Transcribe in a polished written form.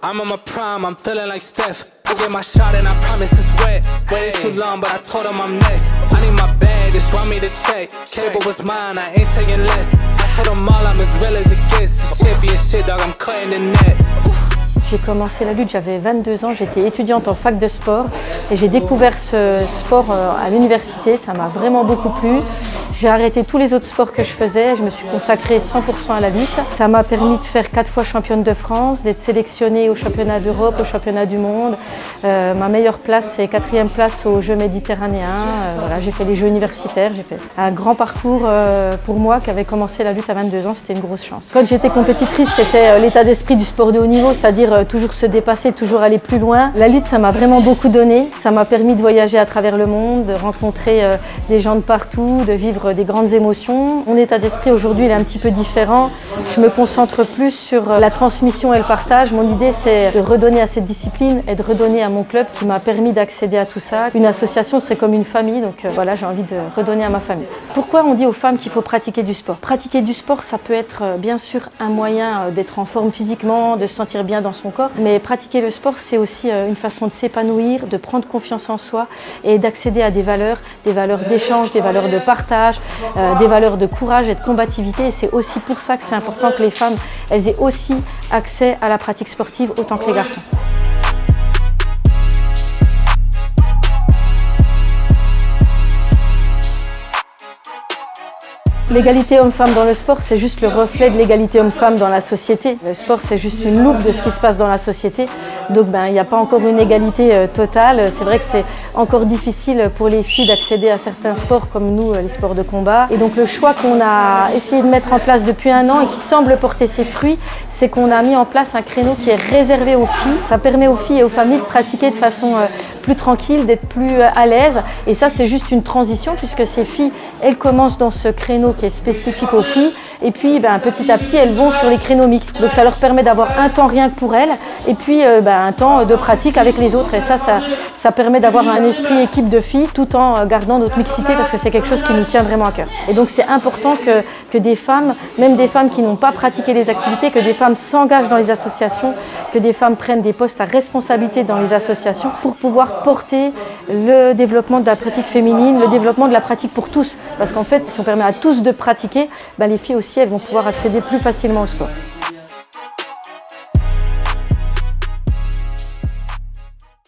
I'm on my prime, I'm feeling like Steph. I get my shot and I promise it's wet. Waited too long, but I told him I'm next. I need my bag, just run me the check. Cable was mine, I ain't taking less. I told them all I'm as real as it gets. Shit be a shit, dog, I'm cutting the net. J'ai commencé la lutte, j'avais 22 ans, j'étais étudiante en fac de sport et j'ai découvert ce sport à l'université, ça m'a vraiment beaucoup plu. J'ai arrêté tous les autres sports que je faisais, je me suis consacrée 100% à la lutte. Ça m'a permis de faire 4 fois championne de France, d'être sélectionnée au championnat d'Europe, au championnat du monde. Ma meilleure place, c'est 4e place aux Jeux méditerranéens. Voilà, j'ai fait les Jeux universitaires, j'ai fait un grand parcours pour moi qui avait commencé la lutte à 22 ans, c'était une grosse chance. Quand j'étais compétitrice, c'était l'état d'esprit du sport de haut niveau, c'est-à-dire toujours se dépasser, toujours aller plus loin. La lutte, ça m'a vraiment beaucoup donné. Ça m'a permis de voyager à travers le monde, de rencontrer des gens de partout, de vivre des grandes émotions. Mon état d'esprit aujourd'hui, il est un petit peu différent. Je me concentre plus sur la transmission et le partage. Mon idée, c'est de redonner à cette discipline et de redonner à mon club qui m'a permis d'accéder à tout ça. Une association, c'est comme une famille, donc voilà, j'ai envie de redonner à ma famille. Pourquoi on dit aux femmes qu'il faut pratiquer du sport? Pratiquer du sport, ça peut être bien sûr un moyen d'être en forme physiquement, de se sentir bien dans son corps, mais pratiquer le sport, c'est aussi une façon de s'épanouir, de prendre confiance en soi et d'accéder à des valeurs d'échange, des valeurs de partage, des valeurs de courage et de combativité. Et c'est aussi pour ça que c'est important que les femmes, elles aient aussi accès à la pratique sportive autant que les garçons. L'égalité homme-femme dans le sport, c'est juste le reflet de l'égalité homme-femme dans la société. Le sport, c'est juste une loupe de ce qui se passe dans la société. Donc il n'y a pas encore une égalité totale. C'est vrai que c'est encore difficile pour les filles d'accéder à certains sports comme nous, les sports de combat. Et donc le choix qu'on a essayé de mettre en place depuis un an et qui semble porter ses fruits, c'est qu'on a mis en place un créneau qui est réservé aux filles. Ça permet aux filles et aux familles de pratiquer de façon plus tranquille, d'être plus à l'aise. Et ça, c'est juste une transition puisque ces filles, elles commencent dans ce créneau qui est spécifique aux filles. Et puis, petit à petit, elles vont sur les créneaux mixtes. Donc, ça leur permet d'avoir un temps rien que pour elles et puis un temps de pratique avec les autres. Et ça permet d'avoir un esprit équipe de filles tout en gardant notre mixité parce que c'est quelque chose qui nous tient vraiment à cœur. Et donc, c'est important que des femmes, même des femmes qui n'ont pas pratiqué les activités, que des femmes s'engagent dans les associations, que des femmes prennent des postes à responsabilité dans les associations pour pouvoir porter le développement de la pratique féminine, le développement de la pratique pour tous. Parce qu'en fait, si on permet à tous de pratiquer, les filles aussi, elles vont pouvoir accéder plus facilement au sport.